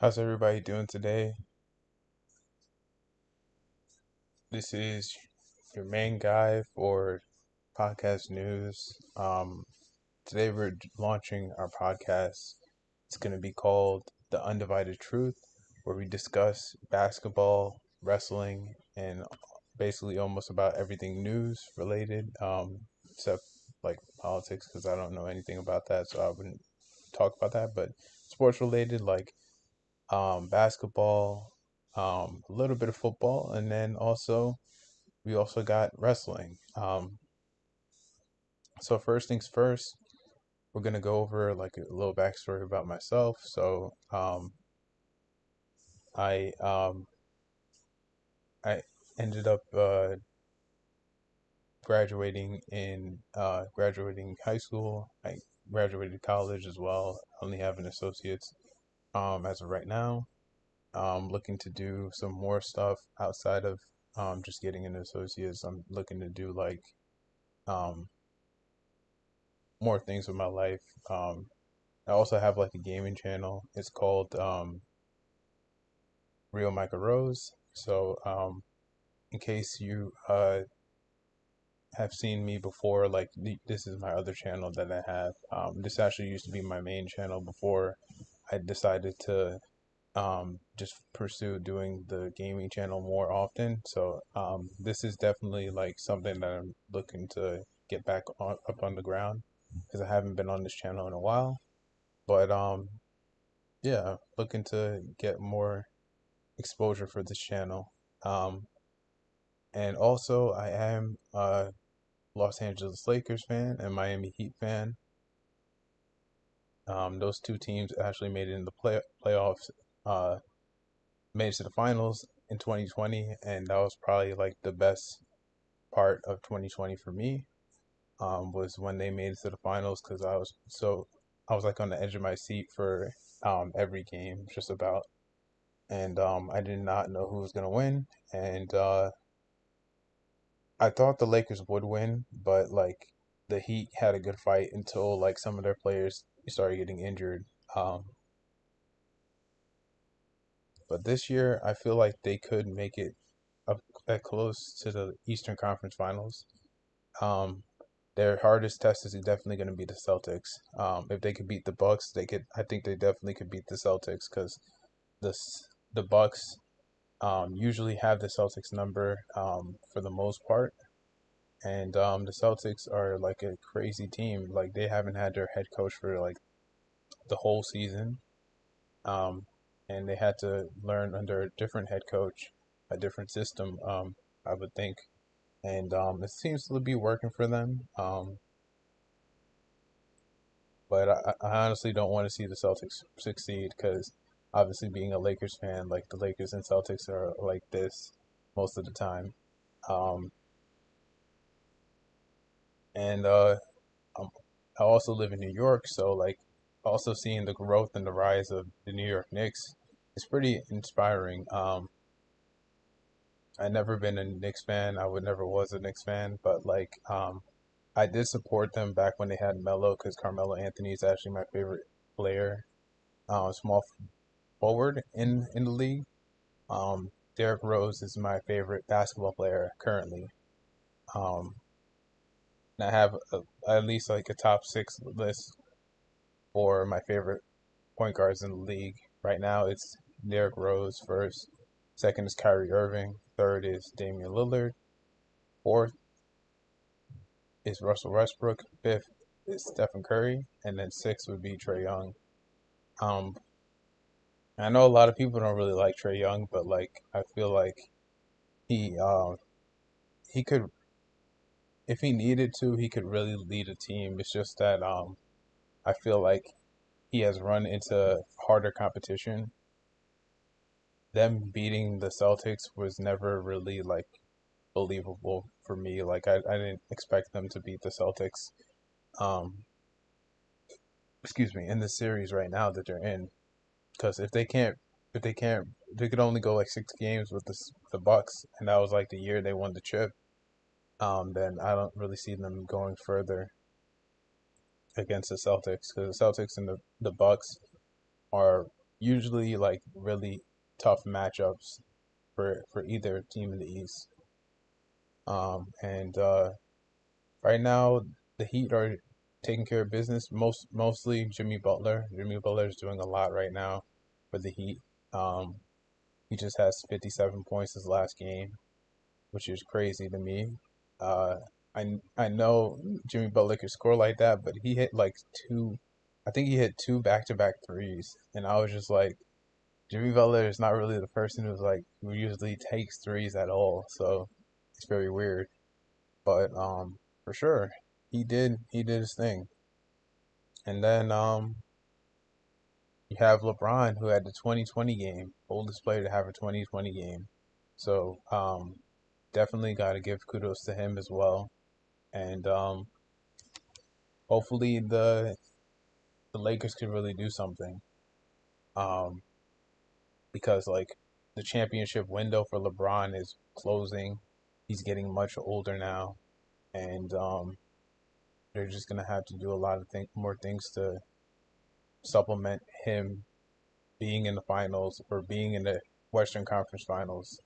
How's everybody doing today? This is your main guy for podcast news. Today we're launching our podcast. It's going to be called The Undivided Truth, where we discuss basketball, wrestling, and basically almost about everything news related, except like politics, because I don't know anything about that, so I wouldn't talk about that. But sports related, like basketball, a little bit of football, and then also we also got wrestling. So first things first, we're gonna go over like a little backstory about myself. I I ended up graduating high school. I graduated college as well. I only have an associate's as of right now. Looking to do some more stuff outside of just getting an associate's. I'm looking to do like um, more things with my life. I also have like a gaming channel. It's called Real Micah Rose. In case you have seen me before, like this is my other channel that I have. This actually used to be my main channel before I decided to just pursue doing the gaming channel more often. This is definitely like something that I'm looking to get back on up on the ground because I haven't been on this channel in a while. But yeah, looking to get more exposure for this channel. Um, and also I am a Los Angeles Lakers fan and Miami Heat fan. Those two teams actually made it in the playoffs. Made it to the finals in 2020, and that was probably like the best part of 2020 for me. Was when they made it to the finals because I was like on the edge of my seat for every game just about, and I did not know who was gonna win, and I thought the Lakers would win, but like the Heat had a good fight until like some of their players started getting injured. Um, but this year, I feel like they could make it up close to the Eastern Conference Finals. Um, their hardest test is definitely going to be the Celtics. If they could beat the Bucks, they could. I think they definitely could beat the Celtics because the the Bucks usually have the Celtics number for the most part, and the Celtics are like a crazy team. Like they haven't had their head coach for like the whole season, um, and they had to learn under a different head coach, a different system. I would think, and it seems to be working for them. But I honestly don't want to see the Celtics succeed because obviously being a Lakers fan, like the Lakers and Celtics are like this most of the time. Um, and um, I also live in New York, so like also seeing the growth and the rise of the New York Knicks is pretty inspiring. I never been a Knicks fan. I would never was a Knicks fan, but like I did support them back when they had Melo because Carmelo Anthony is actually my favorite player, small forward in the league. Derrick Rose is my favorite basketball player currently. Um, and I have at least like a top six list for my favorite point guards in the league. Right now, it's Derrick Rose first. Second is Kyrie Irving. Third is Damian Lillard. Fourth is Russell Westbrook. Fifth is Stephen Curry. And then sixth would be Trae Young. Um, I know a lot of people don't really like Trae Young, but like I feel like he he could, if he needed to, he could really lead a team. It's just that I feel like he has run into harder competition. Them beating the Celtics was never really like believable for me. Like I didn't expect them to beat the Celtics. Um, excuse me, in the series right now that they're in. Because if they could only go like 6 games with the Bucks, and that was like the year they won the chip. Then I don't really see them going further against the Celtics because the Celtics and the Bucks are usually like really tough matchups for either team in the East. And right now the Heat are taking care of business. Mostly Jimmy Butler. Jimmy Butler is doing a lot right now for the Heat. Um, he just has 57 points his last game, which is crazy to me. Uh, I know Jimmy Butler could score like that, but he hit like two. I think he hit two back-to-back threes, and I was just like, Jimmy Butler is not really the person who usually takes threes at all. So it's very weird. But for sure, he did his thing. And then you have LeBron who had the 2020 game, oldest player to have a 2020 game. So definitely got to give kudos to him as well. And hopefully the Lakers could really do something. Um, because like the championship window for LeBron is closing. He's getting much older now, and they're just gonna have to do a lot of more things to supplement him being in the finals or being in the Western Conference Finals.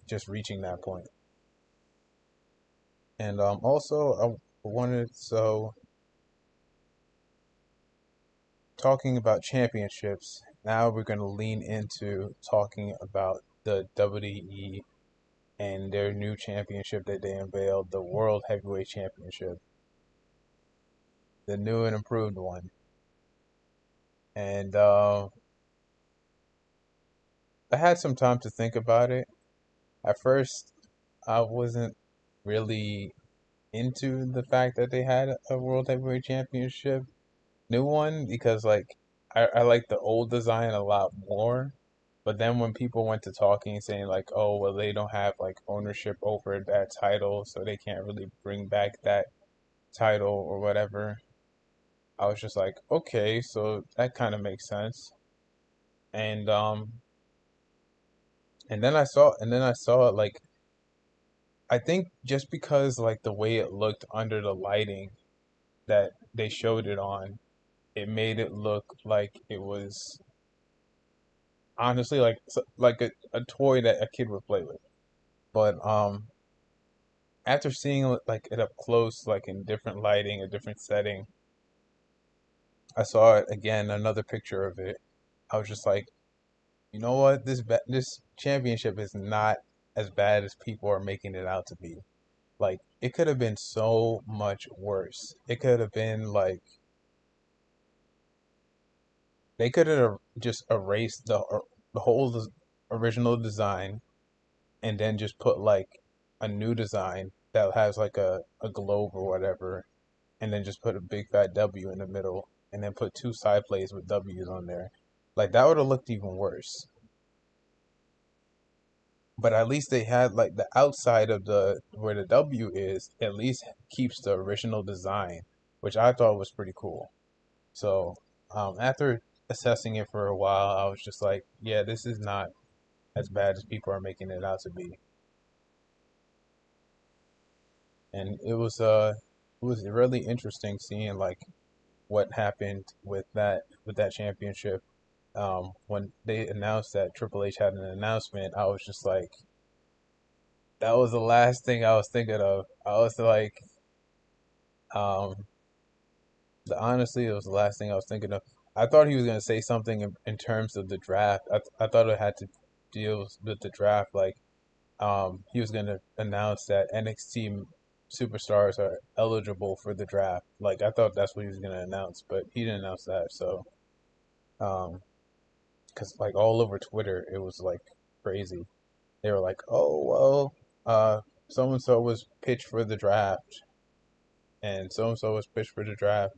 Just reaching that point. And also I wanted so talking about championships. Now we're gonna lean into talking about the WWE and their new championship that they unveiled, the World Heavyweight Championship, the new and improved one. And I had some time to think about it. At first, I wasn't really into the fact that they had a World Heavyweight Championship new one because like I like the old design a lot more. But then when people went to talking and saying like, oh well, they don't have like ownership over that title, so they can't really bring back that title or whatever. I was just like, okay, so that kind of makes sense. And and then I saw it like I think just because like the way it looked under the lighting that they showed it on, it made it look like it was honestly like a toy that a kid would play with. But after seeing like it up close, like in different lighting, a different setting, I saw it again, another picture of it. I was just like, you know what? This championship is not as bad as people are making it out to be. Like it could have been so much worse. It could have been like they could have just erased the whole original design and then just put like a new design that has like a globe or whatever, and then just put a big fat W in the middle, and then put two side plates with W's on there. Like that would have looked even worse. But at least they had like the outside of the where the W is at least keeps the original design, which I thought was pretty cool. So after assessing it for a while, I was just like, yeah, this is not as bad as people are making it out to be. And it was really interesting seeing like what happened with that championship. When they announced that Triple H had an announcement, I was just like, that was the last thing I was thinking of. I was like, um, honestly, it was the last thing I was thinking of. I thought he was gonna say something in terms of the draft. I thought it had to deal with the draft. Like, he was gonna announce that NXT superstars are eligible for the draft. Like, I thought that's what he was gonna announce, but he didn't announce that. So, um, because like all over Twitter, it was like crazy. They were like, "Oh well, so and so was pitched for the draft, and so and so was pitched for the draft."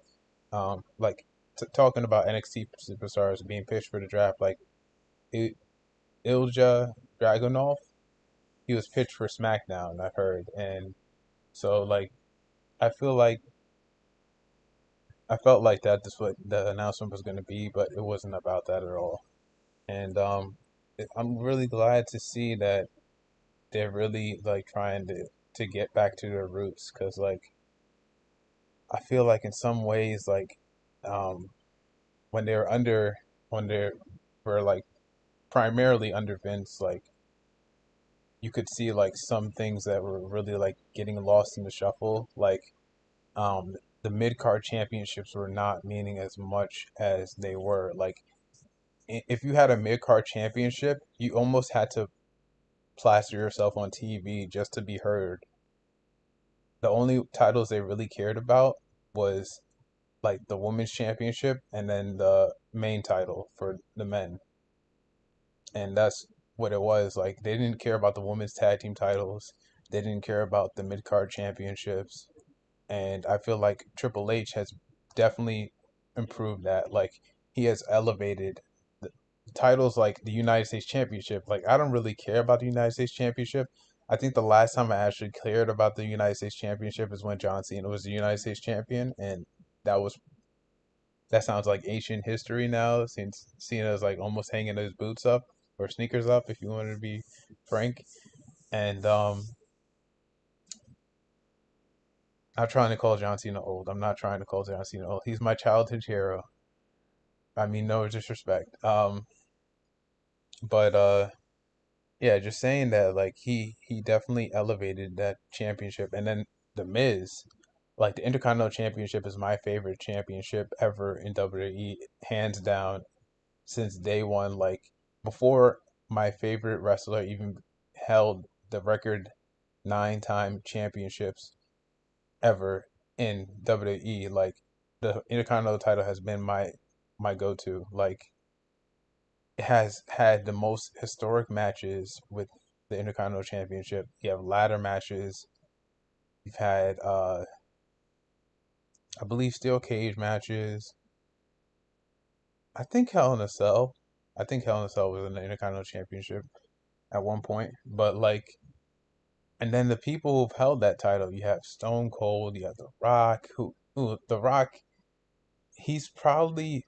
Like talking about NXT superstars being pitched for the draft, like I- Ilja Dragunov, he was pitched for SmackDown. I heard, and so like I feel like I felt like that this what the announcement was going to be, but it wasn't about that at all. And I'm really glad to see that they're really like trying to get back to their roots because like I feel like in some ways like um when they were under when they were like primarily under Vince, like you could see like some things that were really like getting lost in the shuffle. Like the mid card championships were not meaning as much as they were. Like if you had a mid card championship, you almost had to plaster yourself on TV just to be heard. The only titles they really cared about was like the women's championship and then the main title for the men. And that's what it was. Like they didn't care about the women's tag team titles. They didn't care about the mid card championships. And I feel like Triple H has definitely improved that. Like he has elevated the titles like the United States Championship. Like I don't really care about the United States Championship. I think the last time I actually cared about the United States Championship is when John Cena was the United States champion, and that was that sounds like ancient history now, since Cena is like almost hanging his boots up or sneakers up, if you wanted to be frank. And I'm trying to call John Cena old. I'm not trying to call John Cena old. He's my childhood hero. I mean, no disrespect. But yeah, just saying that like he definitely elevated that championship, and then the Miz, like the Intercontinental Championship is my favorite championship ever in WWE, hands down since day one. Like before my favorite wrestler even held the record 9-time championships ever in WWE. Like the Intercontinental title has been my go to. Like it has had the most historic matches with the Intercontinental Championship. You have ladder matches. You've had I believe steel cage matches. I think Hell in a Cell. I think Hell in a Cell was in the Intercontinental Championship at one point. But like, and then the people who've held that title, you have Stone Cold, you have The Rock. Who The Rock? He's probably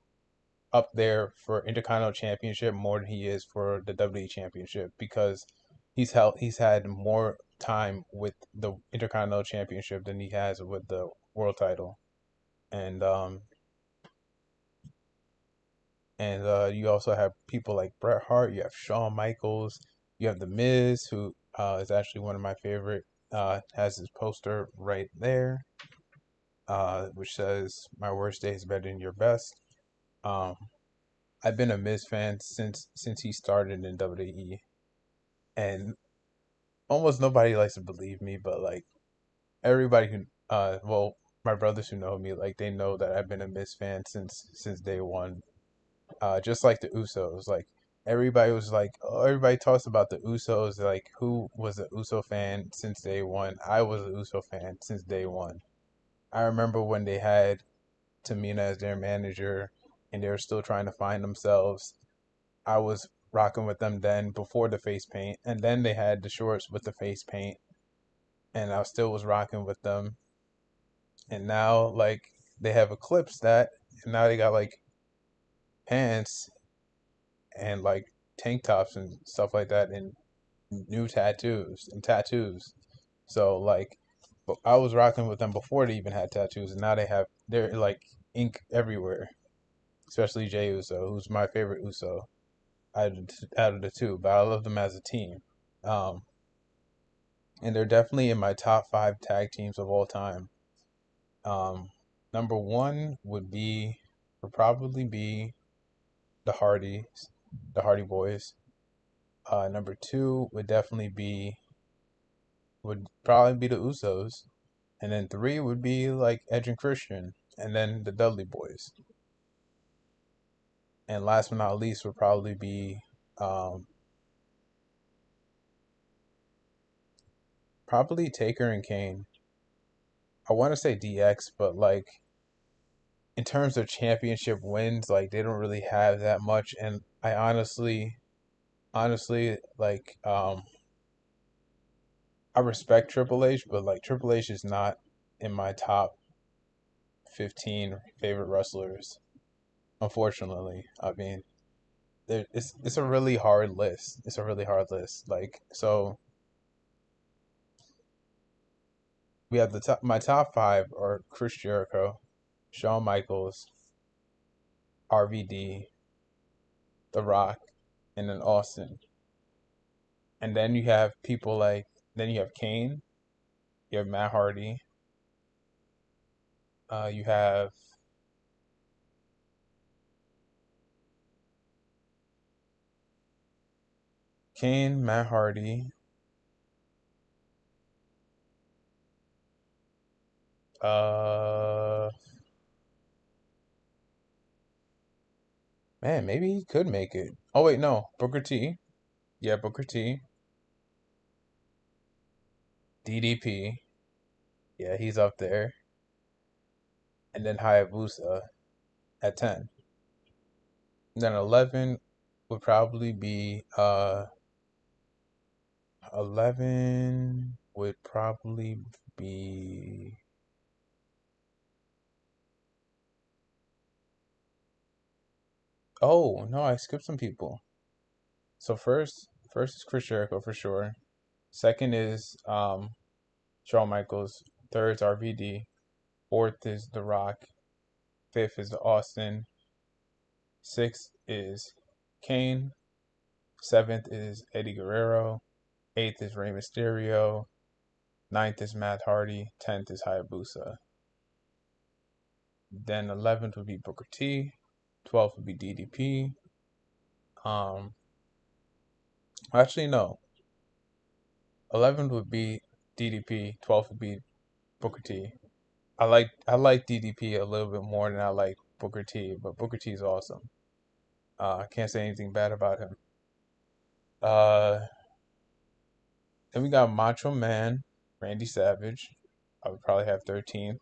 up there for Intercontinental Championship more than he is for the WWE Championship because he's had more time with the Intercontinental Championship than he has with the world title. And you also have people like Bret Hart, you have Shawn Michaels, you have The Miz, who is actually one of my favorite, has his poster right there, which says my worst day is better than your best. Um, I've been a Miz fan since he started in WWE, and almost nobody likes to believe me, but like everybody who, well, my brothers who know me, like they know that I've been a Miz fan since day one. Just like the Usos, like everybody was like, oh, everybody talks about the Usos, like who was a Uso fan since day one? I was a Uso fan since day one. I remember when they had Tamina as their manager, and they were still trying to find themselves. I was rocking with them then before the face paint, and then they had the shorts with the face paint, and I still was rocking with them. And now like they have eclipsed that, and now they got like pants and like tank tops and stuff like that, and new tattoos. So like, but I was rocking with them before they even had tattoos, and now they're like ink everywhere. Especially Jey Uso, who's my favorite Uso out of the two, but I love them as a team. Um, and they're definitely in my top five tag teams of all time. Um, number one would probably be the Hardys, the Hardy Boys. Number two would probably be the Usos, and then three would be like Edge and Christian, and then the Dudley Boys. And last but not least would probably be um, probably Taker and Kane. I want to say DX, but like in terms of championship wins, like they don't really have that much. And I honestly, like I respect Triple H, but like Triple H is not in my top 15 favorite wrestlers. Unfortunately, I mean, it's a really hard list. It's a really hard list. Like so, we have the top. My top five are Chris Jericho, Shawn Michaels, RVD, The Rock, and then Austin. And then you have people like then you have Kane, you have Matt Hardy, you have Kane, Matt Hardy, uh man, maybe he could make it. Oh wait, no, Booker T. Yeah, Booker T. DDP. Yeah, he's up there. And then Hayabusa at 10. Then 11 would probably be 11 would probably be. Oh, no, I skipped some people. So first is Chris Jericho for sure. Second is Shawn Michaels. Third is RVD. Fourth is The Rock. Fifth is Austin. Sixth is Kane. Seventh is Eddie Guerrero. Eighth is Rey Mysterio. Ninth is Matt Hardy. 10th is Hayabusa. Then 11th would be Booker T. 12th would be DDP. Um, actually no. 11th would be DDP. 12th would be Booker T. I like DDP a little bit more than I like Booker T, but Booker T is awesome. I can't say anything bad about him. Uh, then we got Macho Man, Randy Savage. I would probably have 13th.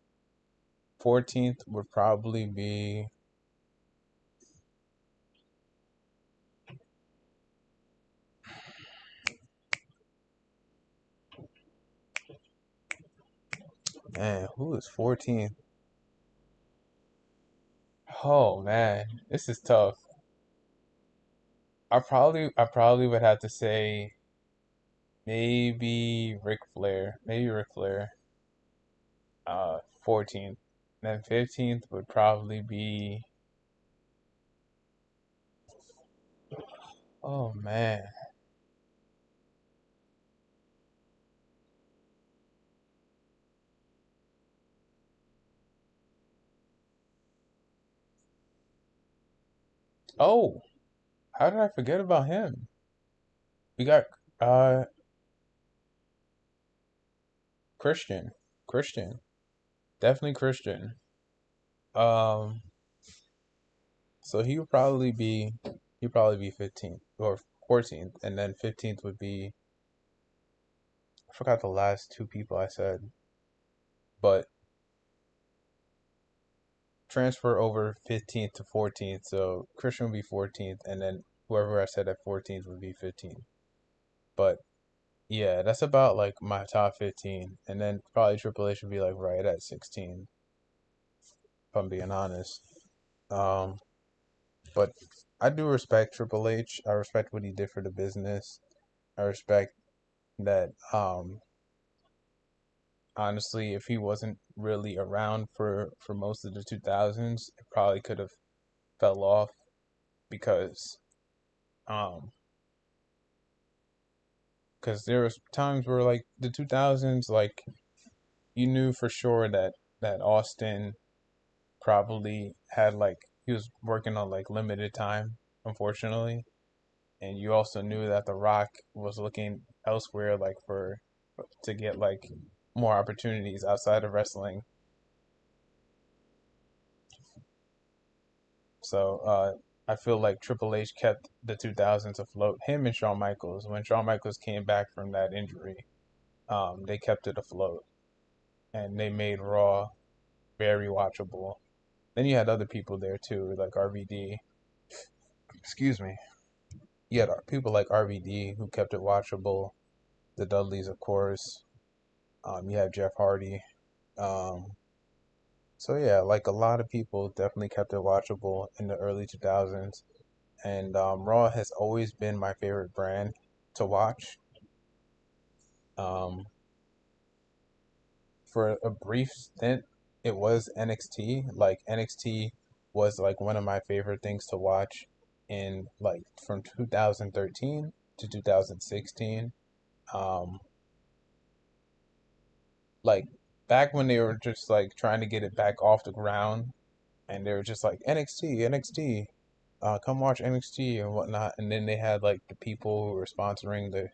14th would probably be man. Who is 14th? Oh man, this is tough. I probably would have to say maybe Ric Flair. Maybe Ric Flair. 14th. Then 15th would probably be. Oh man. Oh, how did I forget about him? We got uh Christian. Christian. Definitely Christian. Um so he'd probably be 15th or 14th, and then 15th would be, I forgot the last two people I said, but transfer over 15th to 14th, so Christian would be 14th, and then whoever I said at 14th would be 15th. But yeah, that's about like my top 15, and then probably Triple H would be like right at 16, if I'm being honest. Um, but I do respect Triple H. I respect what he did for the business. I respect that. Honestly, if he wasn't really around for most of the 2000s, it probably could have fell off because um because there was times where like the 2000s, like you knew for sure that Austin probably had like he was working on like limited time, unfortunately, and you also knew that The Rock was looking elsewhere, like for to get like more opportunities outside of wrestling. So I feel like Triple H kept the 2000s afloat. Him and Shawn Michaels. When Shawn Michaels came back from that injury, they kept it afloat, and they made Raw very watchable. Then you had other people there too, like RVD. Excuse me. You had people like RVD who kept it watchable. The Dudleys, of course. You have Jeff Hardy. Um, so yeah, like a lot of people definitely kept it watchable in the early 2000s. And Raw has always been my favorite brand to watch. Um, for a brief stint, it was NXT. Like NXT was like one of my favorite things to watch in like from 2013 to 2016. Um, like back when they were just like trying to get it back off the ground, and they were just like NXT, NXT, come watch NXT and whatnot. And then they had like the people who were sponsoring the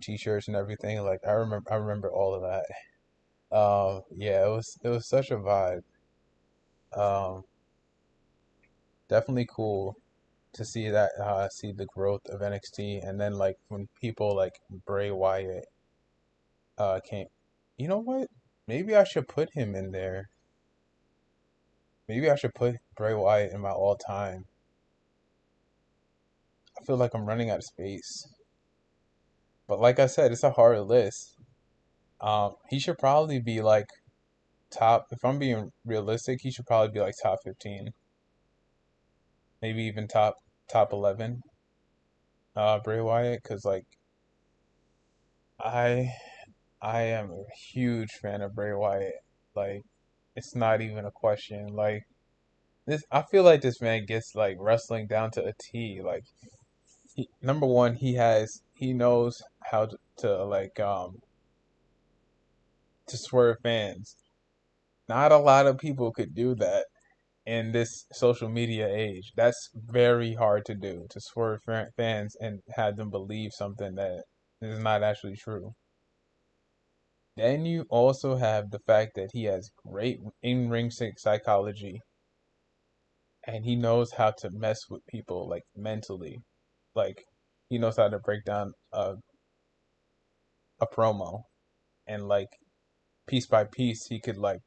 t-shirts and everything. Like I remember all of that. Yeah, it was such a vibe. Um, Definitely cool to see that see the growth of NXT, and then like when people like Bray Wyatt came, you know what? Maybe I should put him in there. Maybe I should put Bray Wyatt in my all time. I feel like I'm running out of space. But like I said, it's a hard list. He should probably be like top. If I'm being realistic, he should probably be like top 15, maybe even top 11. Bray Wyatt, because like I I am a huge fan of Bray Wyatt. Like it's not even a question. Like this, I feel like this man gets like wrestling down to a T. Like number one, he knows how to like to swerve fans. Not a lot of people could do that in this social media age. That's very hard to do, to swerve fans and have them believe something that is not actually true. Then you also have the fact that he has great in-ring psychology, and he knows how to mess with people like mentally. Like he knows how to break down a promo, and like piece by piece he could like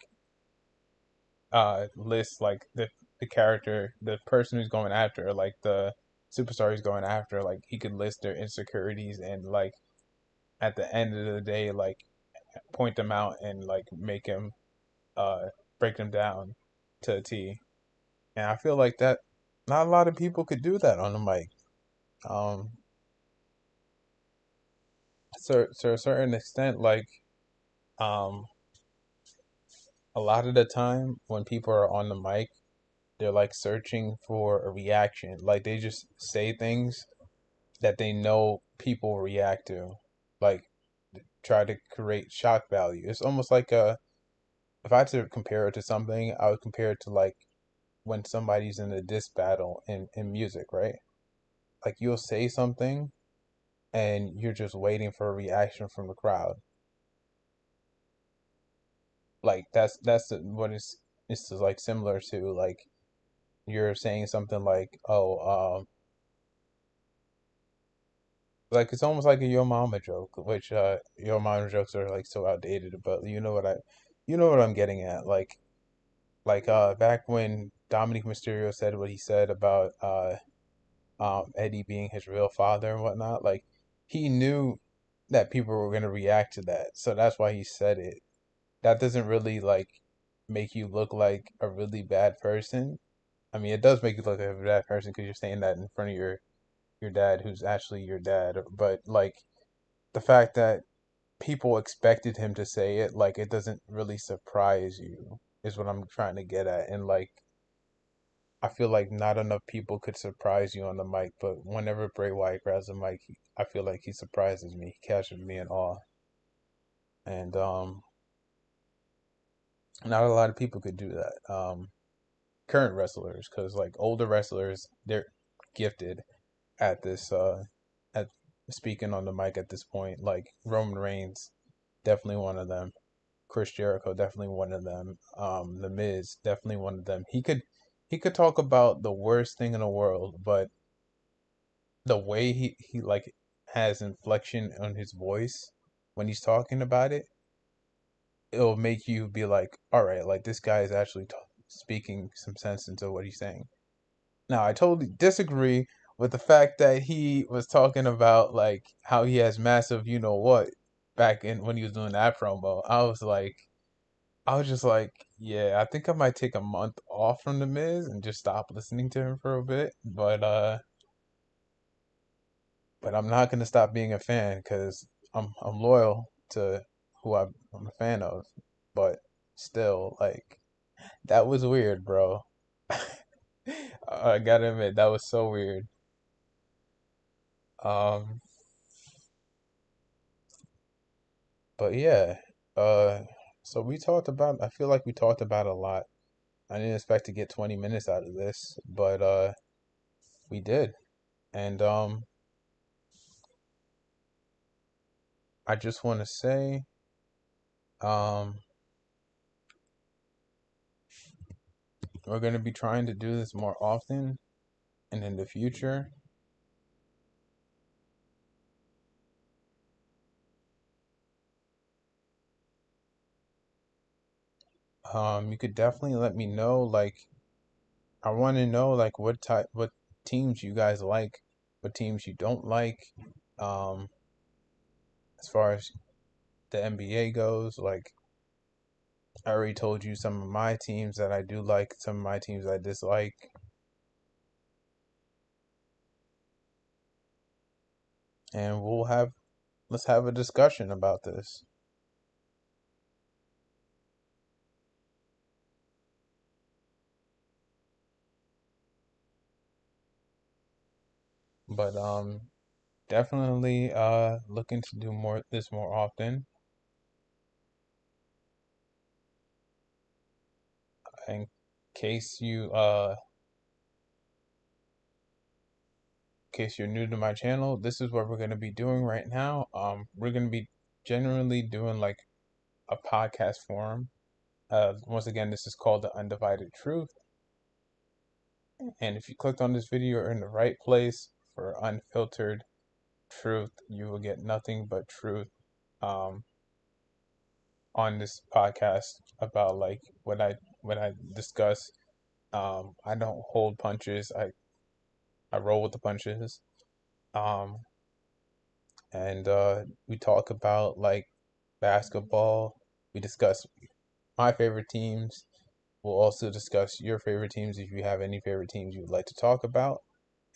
list like the character, the person who's going after, like the superstar he's going after, like he could list their insecurities and like at the end of the day like point them out and like make him uh break them down to a T. And I feel like that not a lot of people could do that on the mic. Um so to a certain extent, like um a lot of the time when people are on the mic, they're like searching for a reaction. Like they just say things that they know people react to. Like try to create shock value. It's almost like a if I had to compare it to something, I would compare it to like when somebody's in a diss battle in music, right? Like you'll say something and you're just waiting for a reaction from the crowd. Like what it's just like similar to like you're saying something like, oh, like it's almost like a Yo Mama joke, which Yo Mama jokes are like so outdated, but you know what I'm getting at. Like back when Dominic Mysterio said what he said about Eddie being his real father and whatnot, like he knew that people were gonna react to that, so that's why he said it. That doesn't really like make you look like a really bad person. I mean, it does make you look like a bad person because you're saying that in front of your dad, who's actually your dad. But like the fact that people expected him to say it, like it doesn't really surprise you, is what I'm trying to get at. And like I feel like not enough people could surprise you on the mic, but whenever Bray Wyatt grabs the mic, I feel like he surprises me, he catches me in awe. And not a lot of people could do that. Current wrestlers, because like older wrestlers, they're gifted at this at speaking on the mic at this point. Like Roman Reigns, definitely one of them. Chris Jericho, definitely one of them. The Miz, definitely one of them. He could talk about the worst thing in the world, but the way he like has inflection on his voice when he's talking about it, it'll make you be like, all right, like this guy is actually speaking some sense into what he's saying. Now, I totally disagree with the fact that he was talking about like how he has massive, you know what, back in when he was doing that promo. I was just like, yeah, I think I might take a month off from the Miz and just stop listening to him for a bit. But I'm not gonna stop being a fan because I'm loyal to I'm a fan of. But still, like that was weird, bro. I gotta admit that was so weird. Um, but yeah, uh, so we talked about. I feel like we talked about a lot. I didn't expect to get 20 minutes out of this, but we did. And I just want to say, um, we're gonna be trying to do this more often, and in the future, you could definitely let me know. Like, I want to know like what teams you guys like, what teams you don't like. Um, as far as the NBA goes, like I already told you some of my teams that I do like, some of my teams I dislike, and let's have a discussion about this. But definitely looking to do more often. In case you're new to my channel, this is what we're gonna be doing right now. We're gonna be generally doing like a podcast form. Once again, this is called The Undivided Truth. And if you clicked on this video, you're in the right place for unfiltered truth. You will get nothing but truth um, on this podcast about like what I discuss. I don't hold punches. I roll with the punches. Um, and we talk about like basketball. We discuss my favorite teams. We'll also discuss your favorite teams if you have any favorite teams you would like to talk about.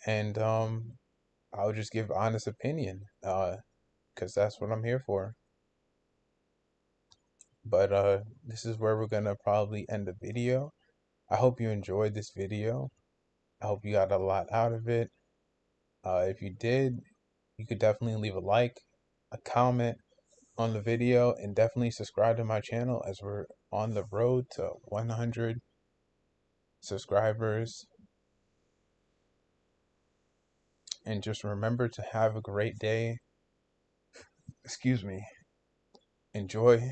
And I'll just give honest opinion, because that's what I'm here for. But this is where we're gonna probably end the video. I hope you enjoyed this video. I hope you got a lot out of it. If you did, you could definitely leave a like, a comment on the video, and definitely subscribe to my channel as we're on the road to 100 subscribers. And just remember to have a great day. Excuse me. Enjoy,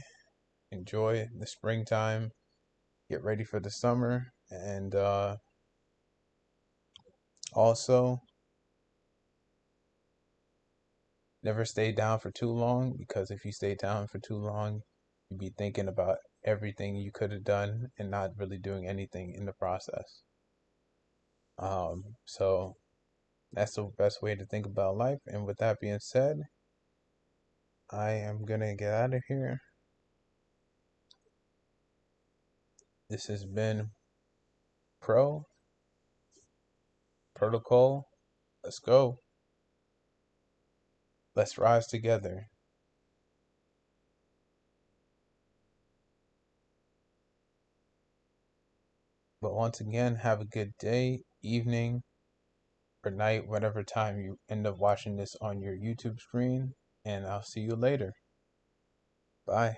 enjoy the springtime. Get ready for the summer, and also never stay down for too long, because if you stay down for too long, you'd be thinking about everything you could have done and not really doing anything in the process. So that's the best way to think about life. And with that being said, I am gonna get out of here. This has been Pro Protocol. Let's go. Let's rise together. But once again, have a good day, evening, or night, whatever time you end up watching this on your YouTube screen. And I'll see you later. Bye.